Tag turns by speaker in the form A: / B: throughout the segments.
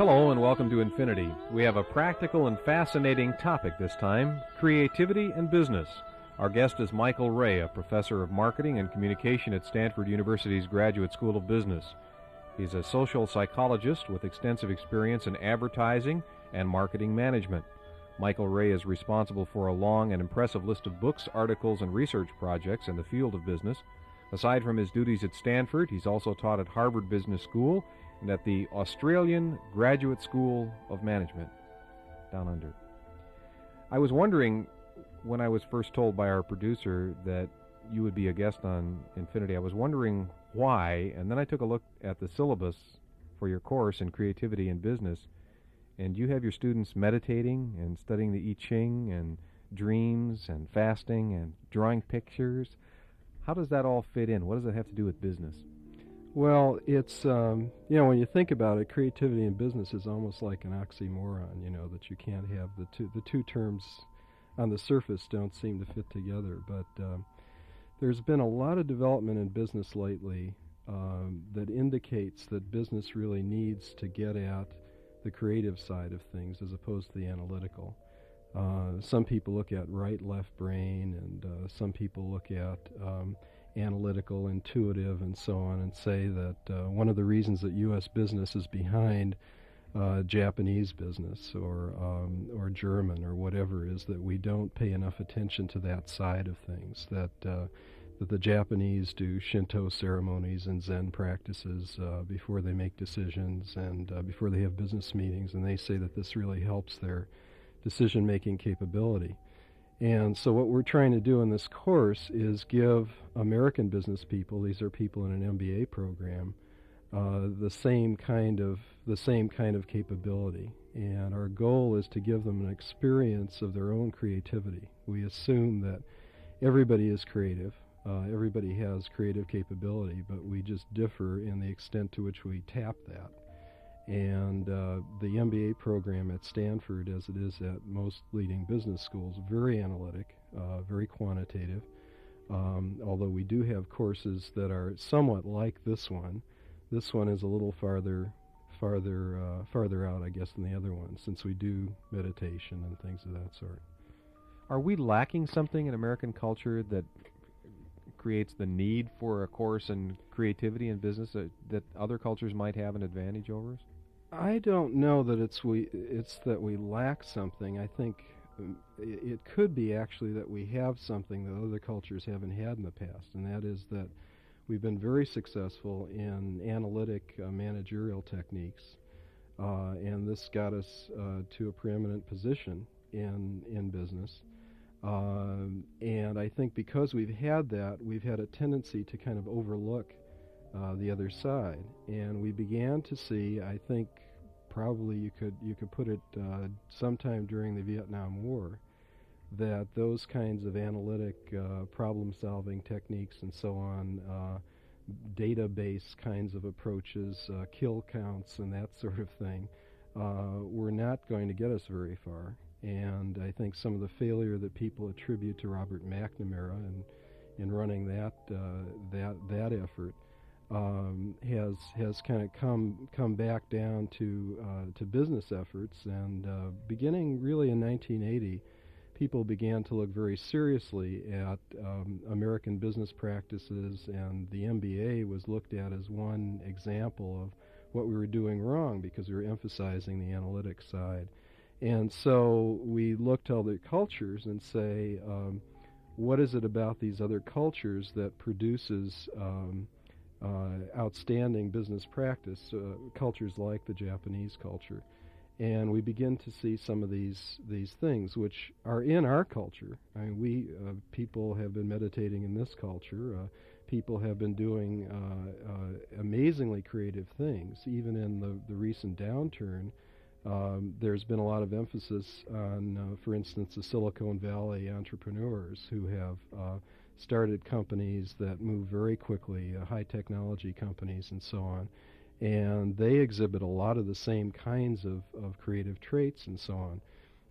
A: Hello and welcome to Infinity. We have a practical and fascinating topic this time, creativity and business. Our guest is Michael Ray, a professor of marketing and communication at Stanford University's Graduate School of Business. He's a social psychologist with extensive experience in advertising and marketing management. Michael Ray is responsible for a long and impressive list of books, articles, and research projects in the field of business. Aside from his duties at Stanford, he's also taught at Harvard Business School and at the Australian Graduate School of Management, down under. I was wondering, when I was first told by our producer that you would be a guest on Infinity, I was wondering why, and then I took a look at the syllabus for your course in creativity and business, and you have your students meditating and studying the I Ching and dreams and fasting and drawing pictures. How does that all fit in? What does it have to do with business?
B: Well, it's, when you think about it, creativity and business is almost like an oxymoron, that you can't have the two terms on the surface don't seem to fit together. But there's been a lot of development in business lately that indicates that business really needs to get at the creative side of things as opposed to the analytical. Some people look at right-left brain, and some people look at analytical, intuitive, and so on, and say that one of the reasons that U.S. business is behind Japanese business or German or whatever is that we don't pay enough attention to that side of things, that the Japanese do Shinto ceremonies and Zen practices before they make decisions and before they have business meetings, and they say that this really helps their decision-making capability. And so what we're trying to do in this course is give American business people, these are people in an MBA program, the same kind of capability. And our goal is to give them an experience of their own creativity. We assume that everybody is creative, everybody has creative capability, but we just differ in the extent to which we tap that. And the MBA program at Stanford, as it is at most leading business schools, very analytic, very quantitative. Although we do have courses that are somewhat like this one. This one is a little farther out, I guess, than the other one, since we do meditation and things of that sort.
A: Are we lacking something in American culture that creates the need for a course in creativity and business that other cultures might have an advantage over us?
B: I don't know that it's that we lack something. I think it could be actually that we have something that other cultures haven't had in the past, and that is that we've been very successful in analytic managerial techniques, and this got us to a preeminent position in business. And I think because we've had that, we've had a tendency to kind of overlook the other side, and we began to see, I think probably you could put it sometime during the Vietnam War, that those kinds of analytic problem-solving techniques and so on, database kinds of approaches, kill counts and that sort of thing, were not going to get us very far. And I think some of the failure that people attribute to Robert McNamara in running that effort has kind of come back down to business efforts, and beginning really in 1980, people began to look very seriously at American business practices, and the MBA was looked at as one example of what we were doing wrong because we were emphasizing the analytic side. And so we look to other cultures and say, what is it about these other cultures that produces outstanding business practice, cultures like the Japanese culture? And we begin to see some of these things which are in our culture. I mean, we people have been meditating in this culture. People have been doing amazingly creative things. Even in the recent downturn, there's been a lot of emphasis on, for instance, the Silicon Valley entrepreneurs who have started companies that move very quickly, high technology companies and so on. And they exhibit a lot of the same kinds of creative traits and so on.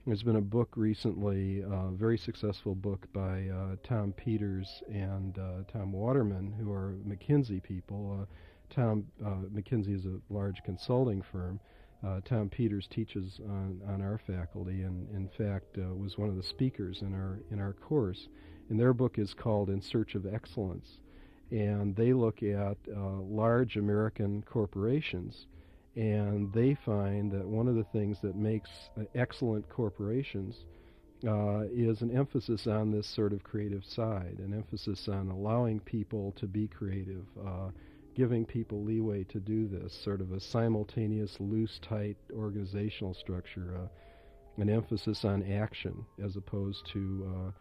B: There's been a book recently, a very successful book by Tom Peters and Tom Waterman, who are McKinsey people. McKinsey is a large consulting firm. Tom Peters teaches on our faculty, and in fact was one of the speakers in our course. And their book is called In Search of Excellence, and they look at large American corporations, and they find that one of the things that makes excellent corporations is an emphasis on this sort of creative side, an emphasis on allowing people to be creative, giving people leeway to do this, sort of a simultaneous, loose, tight organizational structure, an emphasis on action as opposed to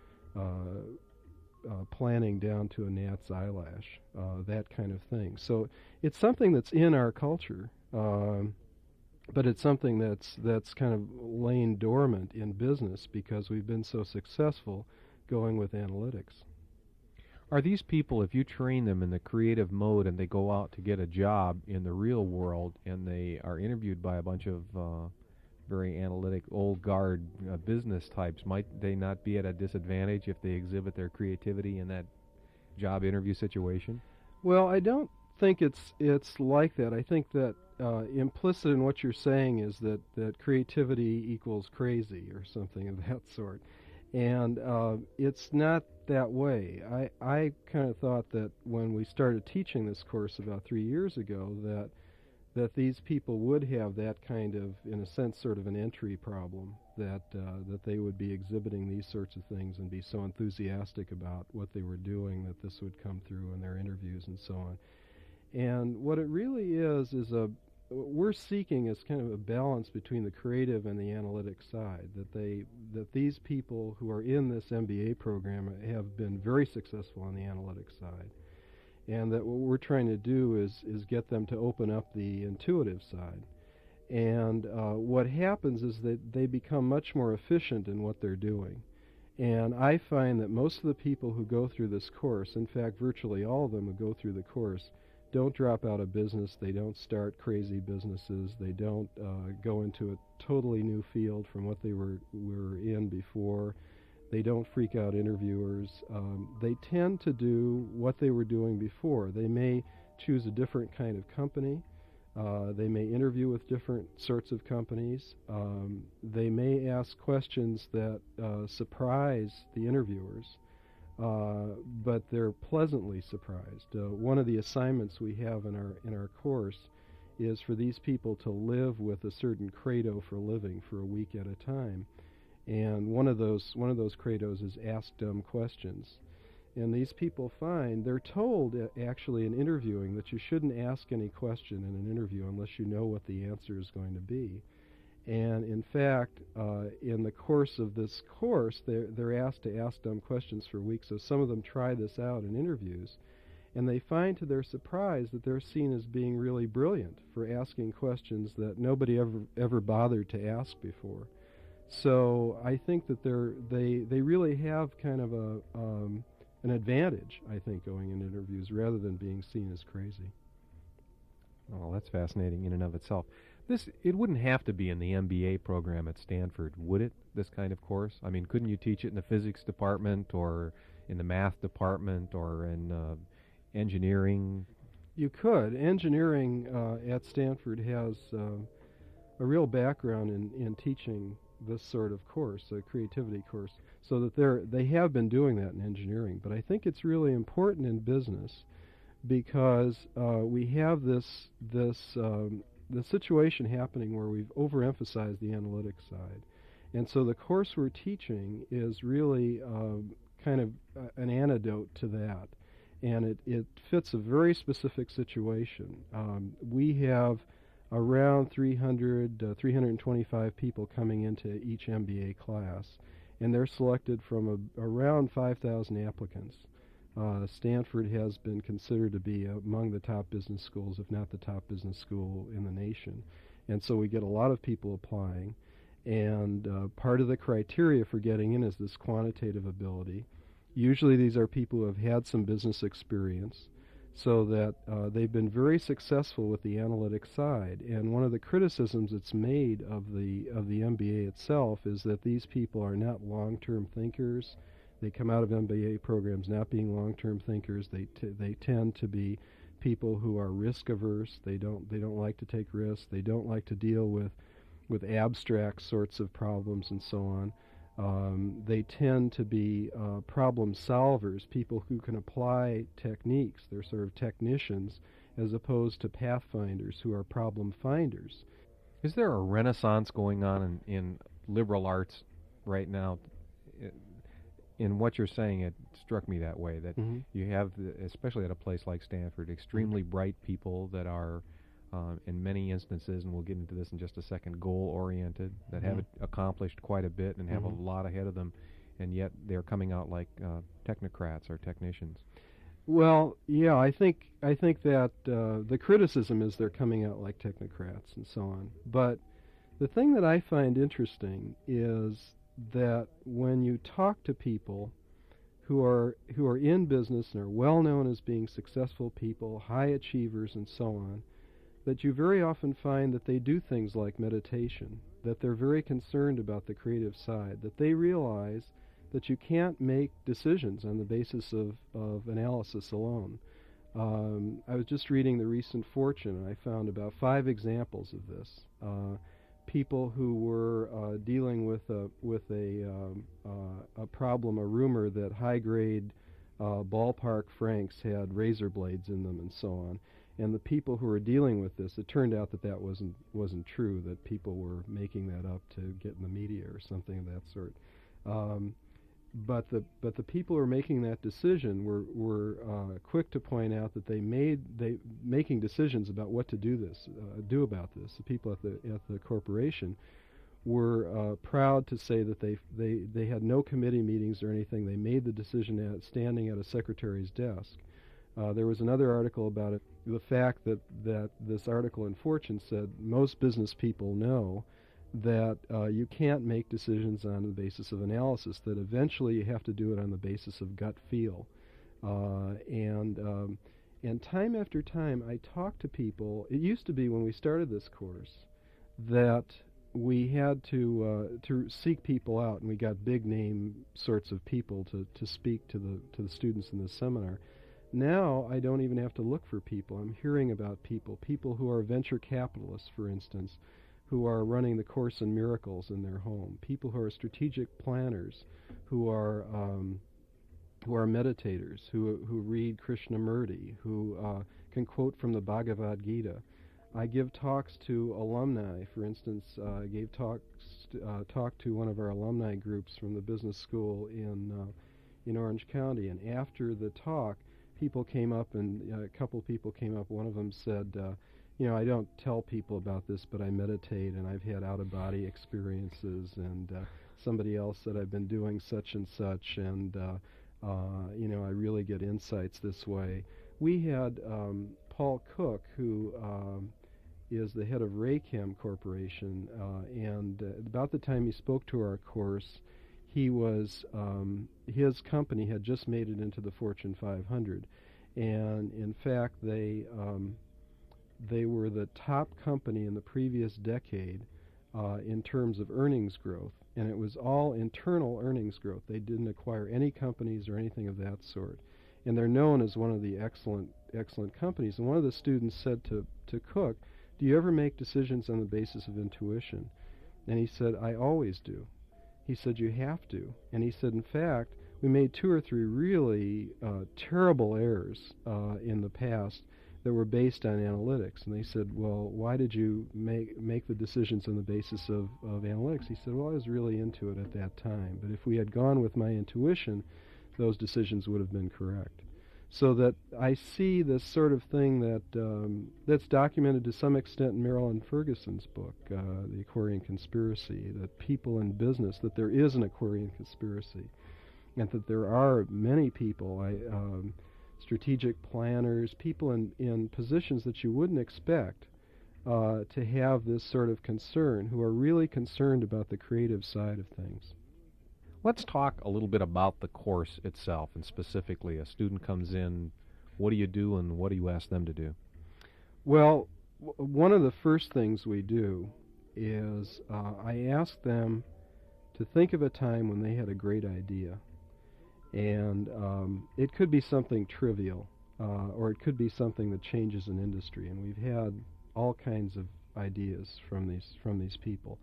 B: planning down to a gnat's eyelash, that kind of thing. So it's something that's in our culture, but it's something that's kind of lain dormant in business because we've been so successful going with analytics.
A: Are these people, if you train them in the creative mode and they go out to get a job in the real world and they are interviewed by a bunch of very analytic, old guard business types, might they not be at a disadvantage if they exhibit their creativity in that job interview situation?
B: Well, I don't think it's like that. I think that implicit in what you're saying is that creativity equals crazy or something of that sort. And it's not that way. I kind of thought that when we started teaching this course about 3 years ago that these people would have that kind of, in a sense, sort of an entry problem, that they would be exhibiting these sorts of things and be so enthusiastic about what they were doing that this would come through in their interviews and so on. And what it really is we're seeking is kind of a balance between the creative and the analytic side, that these people who are in this MBA program have been very successful on the analytic side, and that what we're trying to do is get them to open up the intuitive side. And what happens is that they become much more efficient in what they're doing. And I find that most of the people who go through this course, in fact virtually all of them who go through the course, don't drop out of business, they don't start crazy businesses, they don't go into a totally new field from what they were in before, they don't freak out interviewers. They tend to do what they were doing before. They may choose a different kind of company, they may interview with different sorts of companies, they may ask questions that surprise the interviewers. But they're pleasantly surprised. One of the assignments we have in our course is for these people to live with a certain credo for living for a week at a time, and one of those credos is ask dumb questions. And these people find they're told actually in interviewing that you shouldn't ask any question in an interview unless you know what the answer is going to be. And in fact, in the course of this course, they're asked to ask dumb questions for a week. So some of them try this out in interviews, and they find to their surprise that they're seen as being really brilliant for asking questions that nobody ever bothered to ask before. So I think that they really have kind of an advantage, I think, going in interviews rather than being seen as crazy.
A: Oh, that's fascinating in and of itself. It wouldn't have to be in the MBA program at Stanford, would it, this kind of course? I mean, couldn't you teach it in the physics department or in the math department or in engineering?
B: You could. Engineering at Stanford has a real background in teaching this sort of course, a creativity course, so that they have been doing that in engineering. But I think it's really important in business because we have this the situation happening where we've overemphasized the analytic side. And so the course we're teaching is really kind of an antidote to that. And it fits a very specific situation. We have around 325 people coming into each MBA class, and they're selected from around 5,000 applicants. Stanford has been considered to be among the top business schools, if not the top business school in the nation. And so we get a lot of people applying, and part of the criteria for getting in is this quantitative ability. Usually these are people who have had some business experience, so that they've been very successful with the analytic side. And one of the criticisms that's made of the MBA itself is that these people are not long-term thinkers. They come out of MBA programs not being long-term thinkers. They tend to be people who are risk averse. They don't like to take risks. They don't like to deal with abstract sorts of problems and so on. They tend to be problem solvers, people who can apply techniques. They're sort of technicians as opposed to pathfinders who are problem finders.
A: Is there a renaissance going on in liberal arts right now? In what you're saying, it struck me that way, that you have, especially at a place like Stanford, extremely bright people that are, in many instances, and we'll get into this in just a second, goal-oriented, that have accomplished quite a bit and have a lot ahead of them, and yet they're coming out like technocrats or technicians.
B: Well, yeah, I think that the criticism is they're coming out like technocrats and so on. But the thing that I find interesting is that when you talk to people who are in business and are well known as being successful people, high achievers and so on, that you very often find that they do things like meditation, that they're very concerned about the creative side, that they realize that you can't make decisions on the basis of analysis alone. I was just reading the recent Fortune, and I found about 5 examples of this. People who were dealing with a problem, a rumor that high-grade ballpark franks had razor blades in them, and so on. And the people who were dealing with this, it turned out that wasn't true. That people were making that up to get in the media or something of that sort. But the people who were making that decision were quick to point out that making decisions about what to do about this. The people at the corporation were proud to say that they had no committee meetings or anything. They made the decision standing at a secretary's desk. There was another article about it. The fact that this article in Fortune said most business people know that you can't make decisions on the basis of analysis, that eventually you have to do it on the basis of gut feel. And time after time, I talk to people. It used to be when we started this course that we had to seek people out, and we got big name sorts of people to speak to the students in this seminar. Now I don't even have to look for people. I'm hearing about people who are venture capitalists, for instance, who are running the Course in Miracles in their home, people who are strategic planners, who are meditators, who read Krishnamurti, who can quote from the Bhagavad Gita. I give talks to alumni. For instance, I gave talk to one of our alumni groups from the business school in Orange County, and after the talk, people came up, and a couple people came up. One of them said, I don't tell people about this, but I meditate, and I've had out-of-body experiences, and somebody else said I've been doing such and such, and I really get insights this way. We had Paul Cook, who is the head of Raychem Corporation, and about the time he spoke to our course, he was his company had just made it into the Fortune 500, and in fact they were the top company in the previous decade in terms of earnings growth, and it was all internal earnings growth. They didn't acquire any companies or anything of that sort, and they're known as one of the excellent companies. And one of the students said to Cook, "Do you ever make decisions on the basis of intuition?" And he said, "I always do." He said, "You have to." And he said, "In fact, we made 2 or 3 really terrible errors in the past that were based on analytics." And they said, "Well, why did you make the decisions on the basis of analytics?" He said, "Well, I was really into it at that time, but if we had gone with my intuition, those decisions would have been correct." So that I see this sort of thing that's documented to some extent in Marilyn Ferguson's book, The Aquarian Conspiracy, that people in business, that there is an Aquarian conspiracy, and that there are many people, strategic planners, people in positions that you wouldn't expect to have this sort of concern, who are really concerned about the creative side of things.
A: Let's talk a little bit about the course itself, and specifically, a student comes in, what do you do and what do you ask them to do?
B: Well, one of the first things we do is I ask them to think of a time when they had a great idea. And it could be something trivial. or it could be something that changes an industry. And we've had all kinds of ideas from these people.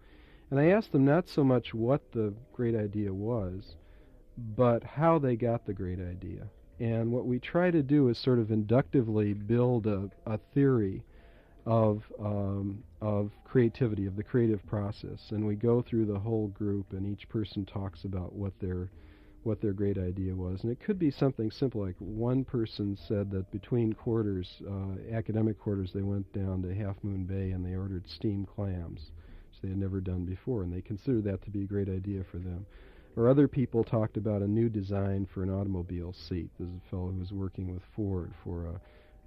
B: And I asked them not so much what the great idea was, but how they got the great idea. And what we try to do is sort of inductively build a theory of creativity, of the creative process. And we go through the whole group, and each person talks about what their great idea was. And it could be something simple, like one person said that between quarters, academic quarters, they went down to Half Moon Bay and they ordered steamed clams, which they had never done before, and they considered that to be a great idea for them. Or other people talked about a new design for an automobile seat. There's a fellow who was working with Ford for a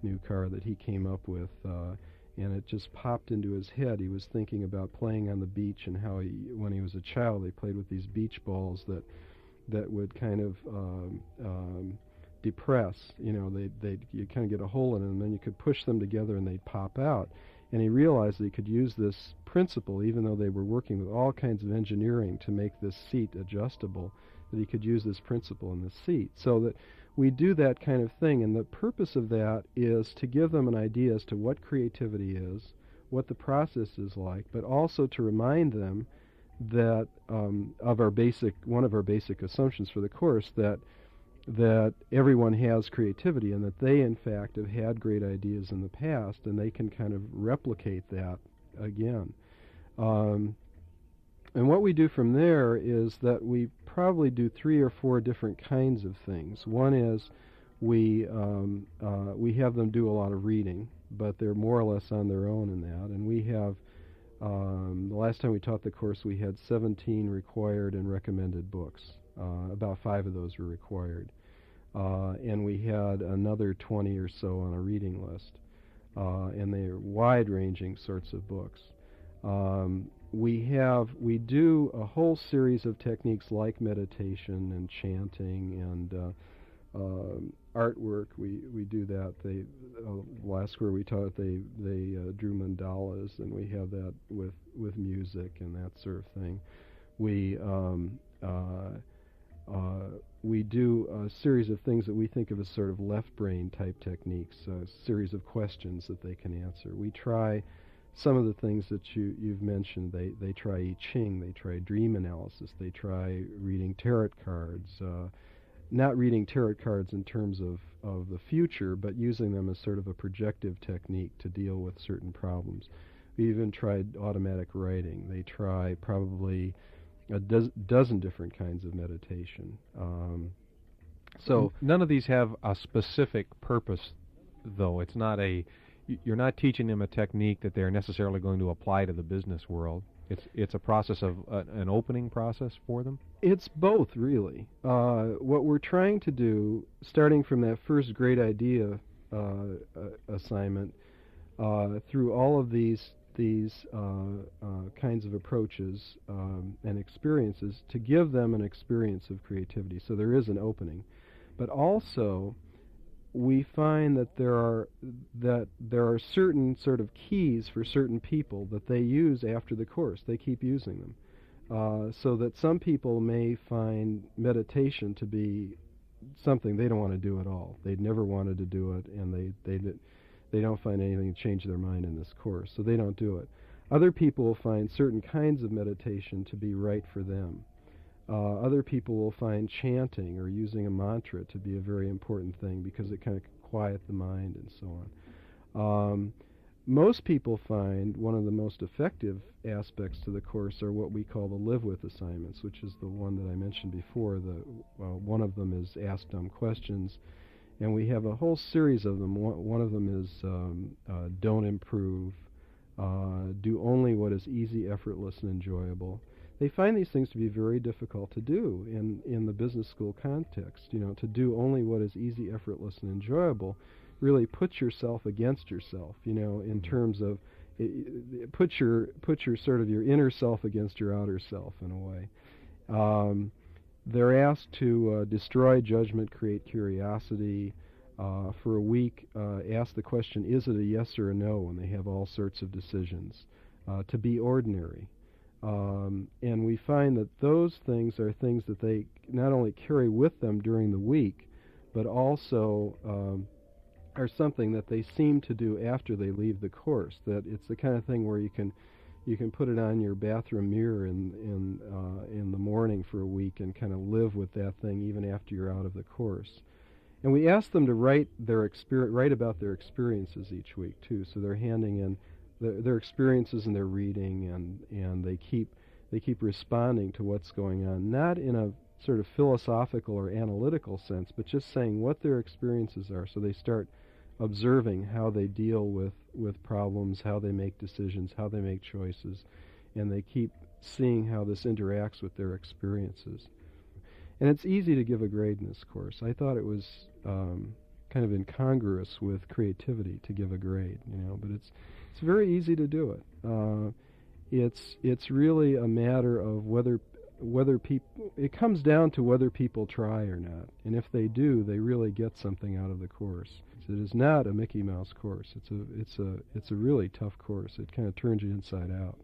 B: new car that he came up with, and it just popped into his head. He was thinking about playing on the beach and how when he was a child, they played with these beach balls that would kind of depress. You know, you kind of get a hole in them, and then you could push them together and they'd pop out. And he realized that he could use this principle, even though they were working with all kinds of engineering to make this seat adjustable, that he could use this principle in the seat. So that we do that kind of thing, and the purpose of that is to give them an idea as to what creativity is, what the process is like, but also to remind them that one of our basic assumptions for the course, that everyone has creativity, and that they in fact have had great ideas in the past, and they can kind of replicate that again. And what we do from there is that we probably do 3 or 4 different kinds of things. One is we have them do a lot of reading, but they're more or less on their own in that. And we have the last time we taught the course, we had 17 required and recommended books. About 5 of those were required. And we had another 20 or so on a reading list. And they are wide-ranging sorts of books. We do a whole series of techniques like meditation and chanting and artwork. We do that. Last quarter we taught they drew mandalas, and we have that with music and that sort of thing. We do a series of things that we think of as sort of left brain type techniques, a series of questions that they can answer. We try some of the things that you've mentioned. They try I Ching, they try dream analysis, they try reading tarot cards, not reading tarot cards in terms of the future, but using them as sort of a projective technique to deal with certain problems. We even tried automatic writing. They try probably a dozen different kinds of meditation.
A: So none of these have a specific purpose, though. It's not you're not teaching them a technique that they're necessarily going to apply to the business world. It's a process of an opening process for them?
B: It's both, really. What we're trying to do, starting from that first great idea assignment, through all of these kinds of approaches and experiences, to give them an experience of creativity. So there is an opening. But also, we find that there are certain sort of keys for certain people that they use after the course. They keep using them. So that some people may find meditation to be something they don't want to do at all. They'd never wanted to do it, and they don't find anything to change their mind in this course, so they don't do it. Other people will find certain kinds of meditation to be right for them. Other people will find chanting or using a mantra to be a very important thing because it kind of quiet the mind and so on. Most people find one of the most effective aspects to the course are what we call the live with assignments, which is the one that I mentioned before. One of them is ask dumb questions, and we have a whole series of them. One of them is don't improve, do only what is easy, effortless, and enjoyable. They find these things to be very difficult to do in the business school context. You know, to do only what is easy, effortless, and enjoyable really puts yourself against yourself, you know, in terms of put your sort of your inner self against your outer self in a way. They're asked to destroy judgment, create curiosity. For a week, ask the question, is it a yes or a no, when they have all sorts of decisions. To be ordinary. And we find that those things are things that they not only carry with them during the week, but also are something that they seem to do after they leave the course. That it's the kind of thing where you can put it on your bathroom mirror in the morning for a week and kind of live with that thing even after you're out of the course. And we ask them to write about their experiences each week too. So they're handing in their experiences and their reading, and they keep responding to what's going on, not in a sort of philosophical or analytical sense, but just saying what their experiences are. So they start observing how they deal with problems, how they make decisions, how they make choices, and they keep seeing how this interacts with their experiences. And it's easy to give a grade in this course. I thought it was kind of incongruous with creativity to give a grade, but it's very easy to do it. It's really a matter of whether people. It comes down to whether people try or not, and if they do, they really get something out of the course. It is not a Mickey Mouse course. It's a really tough course. It kind of turns you inside out.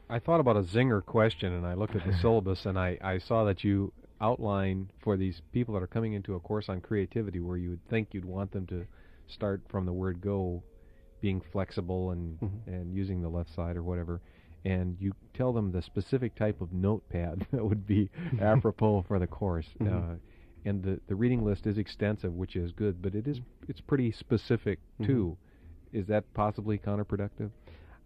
A: I thought about a zinger question, and I looked at the syllabus, and I saw that you outline for these people that are coming into a course on creativity where you would think you'd want them to start from the word go, being flexible and using the left side or whatever, and you tell them the specific type of notepad that would be apropos for the course. And the reading list is extensive, which is good, but it's pretty specific too. Is that possibly counterproductive?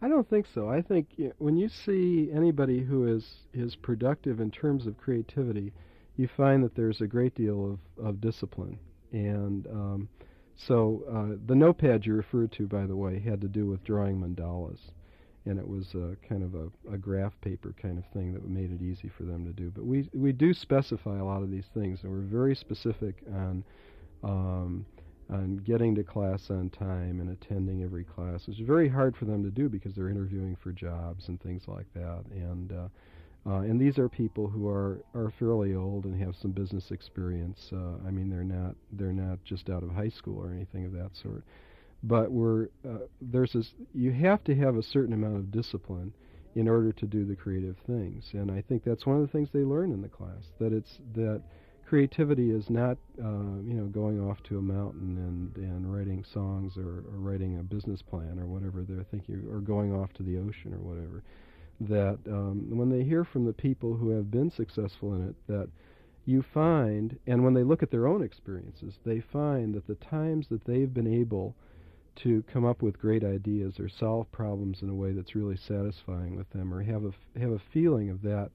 B: I don't think so. I think when you see anybody who is productive in terms of creativity, you find that there's a great deal of discipline. And so the notepad you referred to, by the way, had to do with drawing mandalas. And it was kind of a graph paper kind of thing that made it easy for them to do. But we do specify a lot of these things, and we're very specific on getting to class on time and attending every class. It's very hard for them to do because they're interviewing for jobs and things like that. And these are people who are fairly old and have some business experience. I mean, they're not just out of high school or anything of that sort. But you have to have a certain amount of discipline in order to do the creative things, and I think that's one of the things they learn in the class. That creativity is not going off to a mountain and writing songs or writing a business plan or whatever they're thinking, or going off to the ocean or whatever. That when they hear from the people who have been successful in it, that you find, and when they look at their own experiences, they find that the times that they've been able to come up with great ideas or solve problems in a way that's really satisfying with them, or have a feeling of that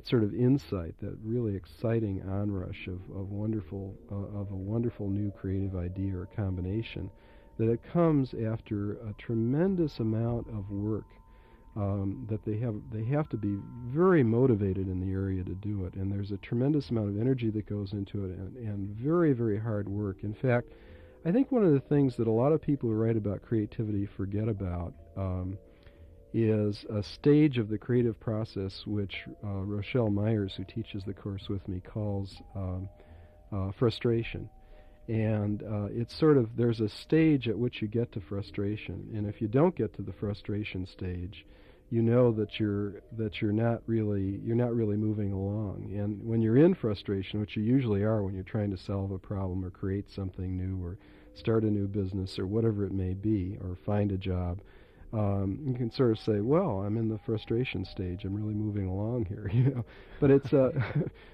B: sort of insight, that really exciting onrush of a wonderful new creative idea or combination, that it comes after a tremendous amount of work. That they have to be very motivated in the area to do it, and there's a tremendous amount of energy that goes into it, and very, very hard work. In fact, I think one of the things that a lot of people who write about creativity forget about is a stage of the creative process which Rochelle Myers, who teaches the course with me, calls frustration. And it's sort of, there's a stage at which you get to frustration, and if you don't get to the frustration stage, you know that you're not really moving along. And when you're in frustration, which you usually are when you're trying to solve a problem or create something new or start a new business or whatever it may be, or find a job, you can sort of say, well, I'm in the frustration stage. I'm really moving along here, But it's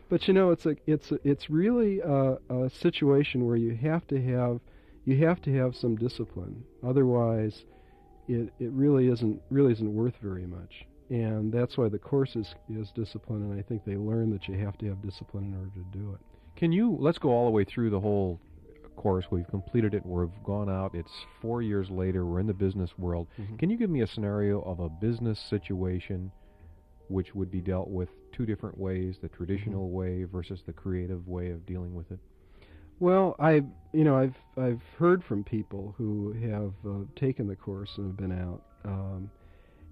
B: it's really a situation where you have to have some discipline. Otherwise, it really isn't worth very much. And that's why the course is discipline, and I think they learn that you have to have discipline in order to do it.
A: Let's go all the way through the whole course. We've completed it. We've gone out. It's 4 years later. We're in the business world. Can you give me a scenario of a business situation which would be dealt with two different ways, the traditional way versus the creative way of dealing with it?
B: Well, I've heard from people who have taken the course and have been out,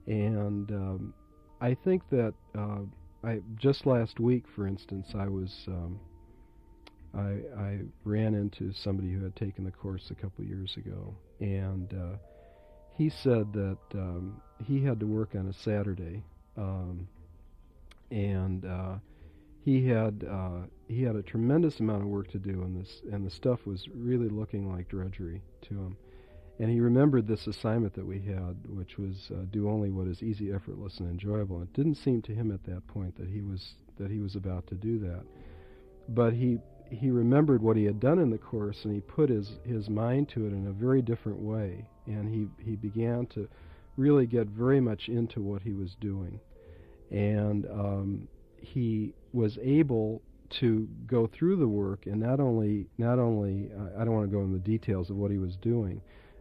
B: and I think that I just last week, for instance, I ran into somebody who had taken the course a couple years ago, and he said that he had to work on a Saturday, and he had a tremendous amount of work to do, and the stuff was really looking like drudgery to him. And he remembered this assignment that we had, which was do only what is easy, effortless, and enjoyable. It didn't seem to him at that point that he was about to do that. But he remembered what he had done in the course, and he put his mind to it in a very different way. And he began to really get very much into what he was doing. And he was able to go through the work, and not only I don't want to go into the details of what he was doing.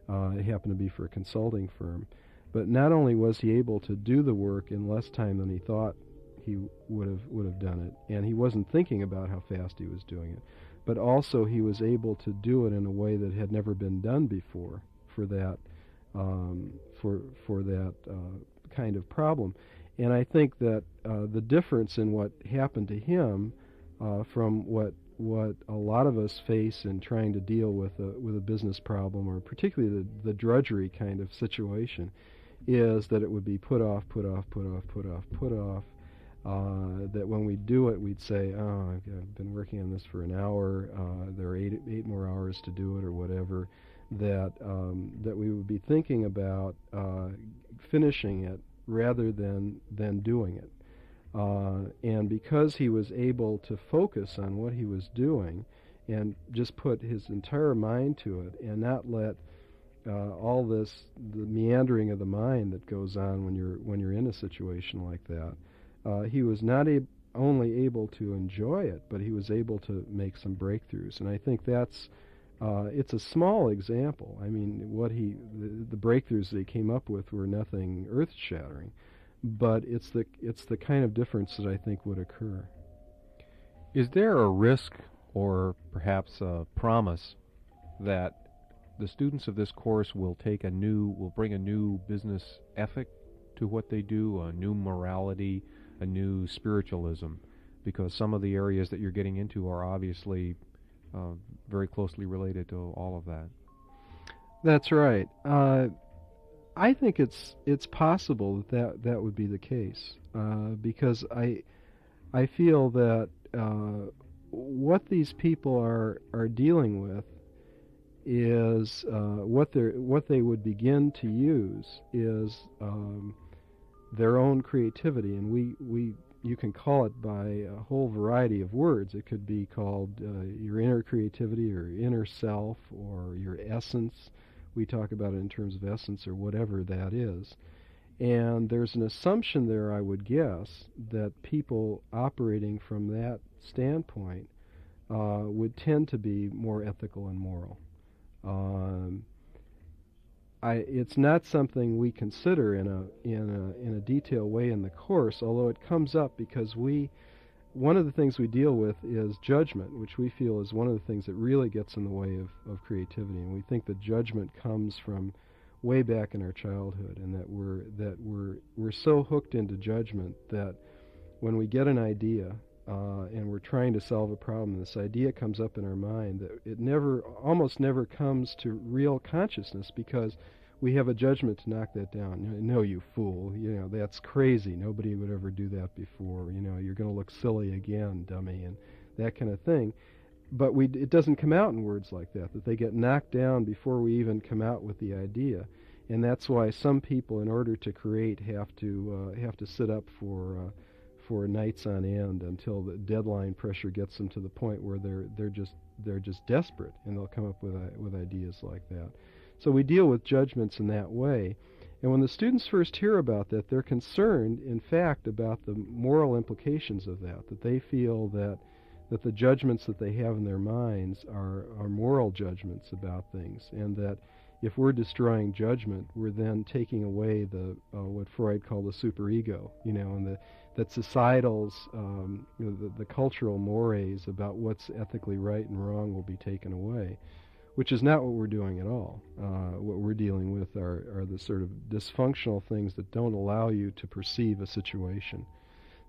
B: It happened to be for a consulting firm. But not only was he able to do the work in less time than he thought he would have done it, and he wasn't thinking about how fast he was doing it, but also he was able to do it in a way that had never been done before for that kind of problem. And I think that the difference in what happened to him from what a lot of us face in trying to deal with a business problem, or particularly the drudgery kind of situation, is that it would be put off. That when we do it, we'd say, "Oh, I've been working on this for an hour. There are eight more hours to do it, or whatever." That we would be thinking about finishing it rather than doing it. And because he was able to focus on what he was doing and just put his entire mind to it, and not let all the meandering of the mind that goes on when you're in a situation like that, he was not only able to enjoy it, but he was able to make some breakthroughs. And I think that's it's a small example. I mean, the breakthroughs that he came up with were nothing earth-shattering, but it's the kind of difference that I think would occur.
A: Is there a risk, or perhaps a promise, that the students of this course will bring a new business ethic to what they do, a new morality, a new spiritualism? Because some of the areas that you're getting into are obviously very closely related to all of that.
B: That's right. I think it's possible that would be the case, because I feel that what these people are dealing with is what they would begin to use is their own creativity, and you can call it by a whole variety of words. It could be called your inner creativity, or inner self, or your essence. We talk about it in terms of essence, or whatever that is. And there's an assumption there, I would guess, that people operating from that standpoint would tend to be more ethical and moral. It's not something we consider in a detailed way in the course, although it comes up because one of the things we deal with is judgment, which we feel is one of the things that really gets in the way of creativity. And we think that judgment comes from way back in our childhood, and that we're so hooked into judgment that when we get an idea and we're trying to solve a problem, this idea comes up in our mind, that it almost never comes to real consciousness, because we have a judgment to knock that down. No, you fool. That's crazy. Nobody would ever do that before. You're going to look silly again, dummy, and that kind of thing. But it doesn't come out in words like that they get knocked down before we even come out with the idea. And that's why some people, in order to create, have to sit up for nights on end until the deadline pressure gets them to the point where they're just desperate, and they'll come up with ideas like that. So we deal with judgments in that way. And when the students first hear about that, they're concerned, in fact, about the moral implications of that they feel that the judgments that they have in their minds are moral judgments about things, and that if we're destroying judgment, we're then taking away what Freud called the superego, and that societal's, the cultural mores about what's ethically right and wrong will be taken away, which is not what we're doing at all. What we're dealing with are the sort of dysfunctional things that don't allow you to perceive a situation,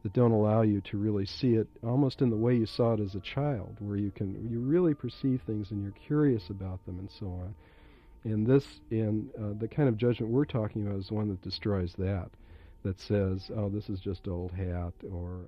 B: that don't allow you to really see it almost in the way you saw it as a child, where you really perceive things and you're curious about them and so on. And the kind of judgment we're talking about is one that destroys that says, oh, this is just old hat, or